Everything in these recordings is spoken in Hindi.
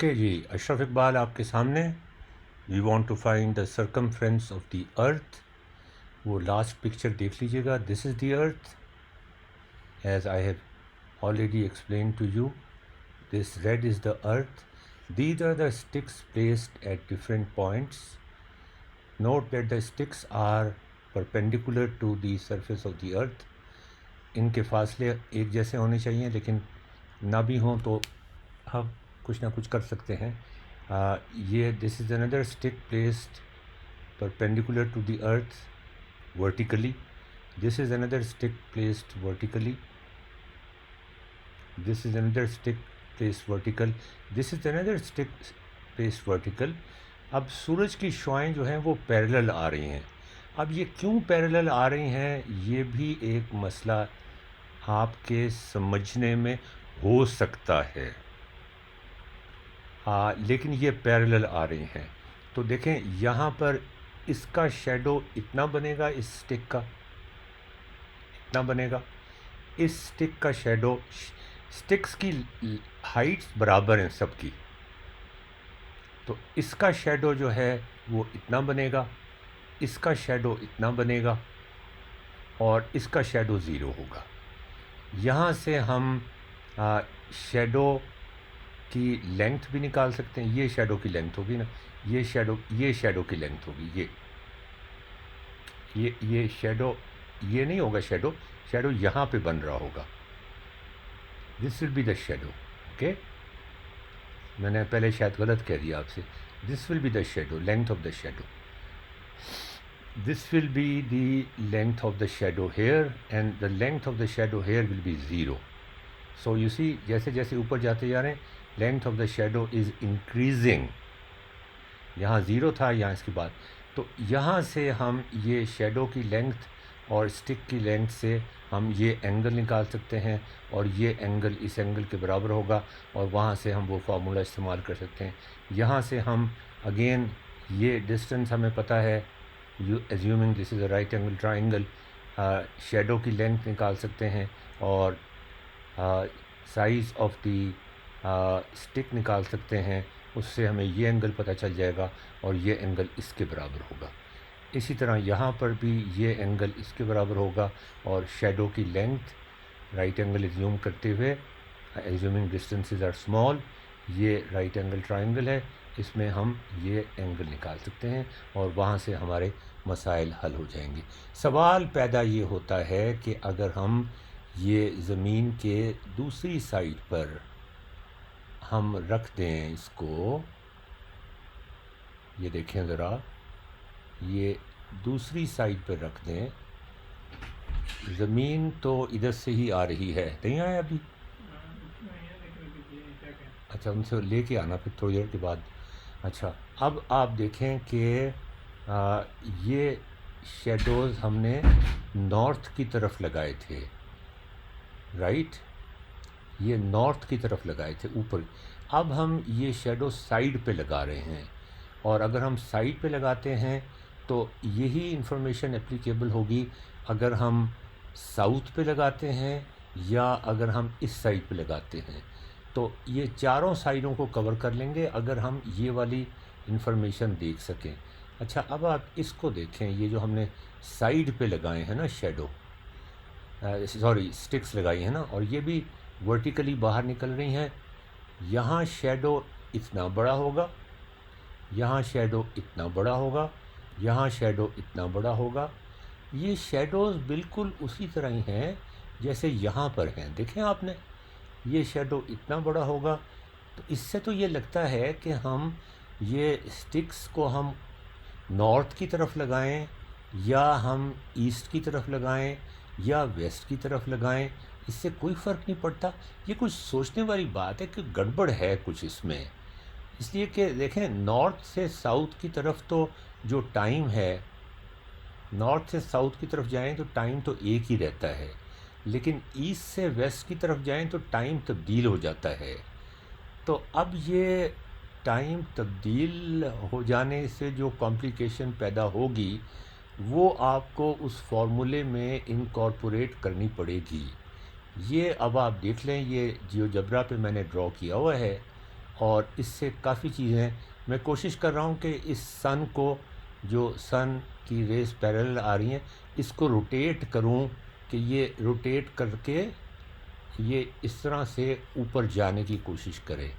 ओके जी, अशरफ इकबाल आपके सामने। We want to find the circumference of the earth. वो लास्ट पिक्चर देख लीजिएगा। This is the earth as I have already explain to you. This red is the earth. These are the sticks placed at different points. Note that the sticks are perpendicular to the surface of the earth. इनके फासले एक जैसे होने चाहिए, लेकिन ना भी हों तो हम कुछ ना कुछ कर सकते हैं। ये this is another stick placed perpendicular to the earth vertically. This is another stick placed vertically. This is another stick placed vertical. This is another stick placed vertical. अब सूरज की शुआएं जो हैं वो पैरेलल आ रही हैं। अब ये क्यों पैरेलल आ रही हैं, ये भी एक मसला आपके समझने में हो सकता है। लेकिन ये पैरेलल आ रही हैं। तो देखें यहाँ पर इसका शेडो इतना बनेगा, इस स्टिक का इतना बनेगा, इस स्टिक का शेडो, स्टिक्स की हाइट्स बराबर हैं सबकी, तो इसका शेडो जो है वो इतना बनेगा, इसका शेडो इतना बनेगा और इसका शेडो ज़ीरो होगा। यहाँ से हम शेडो की लेंथ भी निकाल सकते हैं। ये शेडो की लेंथ होगी ना, ये शेडो की लेंथ होगी। ये शेडो, ये नहीं होगा शेडो यहाँ पे बन रहा होगा। This will be the shadow. Okay, मैंने पहले शायद गलत कह दिया आपसे। This will be the shadow, length of the shadow. This will be the length of the shadow here and the length of the shadow here will be zero. So you see, जैसे जैसे ऊपर जाते जा रहे हैं, length of the shadow is increasing. यहाँ ज़ीरो था, यहाँ इसके बाद, तो यहाँ से हम ये शेडो की लेंथ और स्टिक की लेंथ से हम ये एंगल निकाल सकते हैं, और ये एंगल इस एंगल के बराबर होगा, और वहाँ से हम वो फार्मूला इस्तेमाल कर सकते हैं। यहाँ से हम अगेन ये डिस्टेंस हमें पता है, you assuming this is a right angle triangle, shadow की लेंथ निकाल सकते हैं और साइज़ ऑफ दी स्टिक निकाल सकते हैं। उससे हमें ये एंगल पता चल जाएगा और ये एंगल इसके बराबर होगा। इसी तरह यहाँ पर भी ये एंगल इसके बराबर होगा, और शेडो की लेंथ राइट एंगल एज्यूम करते हुए, एज्यूमिंग डिस्टेंसेस आर स्मॉल, ये राइट एंगल ट्राइंगल है, इसमें हम ये एंगल निकाल सकते हैं और वहाँ से हमारे मसाइल हल हो जाएंगे। सवाल पैदा ये होता है कि अगर हम ये ज़मीन के दूसरी साइड पर हम रख दें इसको, ये देखें ज़रा, ये दूसरी साइड पर रख दें, ज़मीन तो इधर से ही आ रही है, नहीं आया अभी? अच्छा, उनसे लेके आना फिर थोड़ी देर के बाद। अच्छा, अब आप देखें कि ये शेडोज़ हमने नॉर्थ की तरफ लगाए थे, राइट, ये नॉर्थ की तरफ लगाए थे ऊपर। अब हम ये शेडो साइड पे लगा रहे हैं, और अगर हम साइड पे लगाते हैं तो यही इंफॉर्मेशन एप्लीकेबल होगी अगर हम साउथ पे लगाते हैं या अगर हम इस साइड पे लगाते हैं। तो ये चारों साइडों को कवर कर लेंगे अगर हम ये वाली इंफॉर्मेशन देख सकें। अच्छा, अब आप इसको देखें, ये जो हमने साइड पे लगाए हैं ना शेडो, सॉरी स्टिक्स लगाई हैं ना, और ये भी वर्टिकली बाहर निकल रही हैं। यहाँ शेडो इतना बड़ा होगा, यहाँ शेडो इतना बड़ा होगा, यहाँ शेडो इतना बड़ा होगा। ये शेडोज़ बिल्कुल उसी तरह ही हैं जैसे यहाँ पर हैं। देखें आपने, ये शेडो इतना बड़ा होगा, तो इससे तो ये लगता है कि हम ये स्टिक्स को हम नॉर्थ की तरफ लगाएं या हम ईस्ट की तरफ लगाएं या वेस्ट की तरफ लगाएं, इससे कोई फ़र्क नहीं पड़ता। ये कुछ सोचने वाली बात है कि गड़बड़ है कुछ इसमें, इसलिए कि देखें नॉर्थ से साउथ की तरफ तो जो टाइम है, नॉर्थ से साउथ की तरफ जाएं तो टाइम तो एक ही रहता है, लेकिन ईस्ट से वेस्ट की तरफ जाएं तो टाइम तब्दील हो जाता है। तो अब ये टाइम तब्दील हो जाने से जो कॉम्प्लिकेशन पैदा होगी वो आपको उस फार्मूले में इनकॉर्पोरेट करनी पड़ेगी। ये अब आप देख लें, ये जियोजेब्रा पे मैंने ड्रॉ किया हुआ है, और इससे काफ़ी चीज़ें मैं कोशिश कर रहा हूँ कि इस सन को, जो सन की रेस पैरेलल आ रही हैं, इसको रोटेट करूँ कि ये रोटेट करके ये इस तरह से ऊपर जाने की कोशिश करे,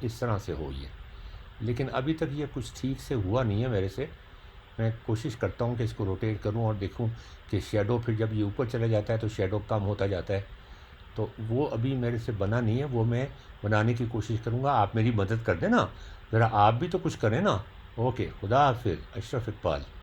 इस तरह से हो ये। लेकिन अभी तक ये कुछ ठीक से हुआ नहीं है मेरे से। मैं कोशिश करता हूँ कि इसको रोटेट करूँ और देखूँ कि शैडो फिर जब ये ऊपर चला जाता है तो शैडो कम होता जाता है। तो वो अभी मेरे से बना नहीं है, वो मैं बनाने की कोशिश करूँगा। आप मेरी मदद कर देना ज़रा, आप भी तो कुछ करें ना। ओके, खुदा हाफिज़। अशरफ इकबाल।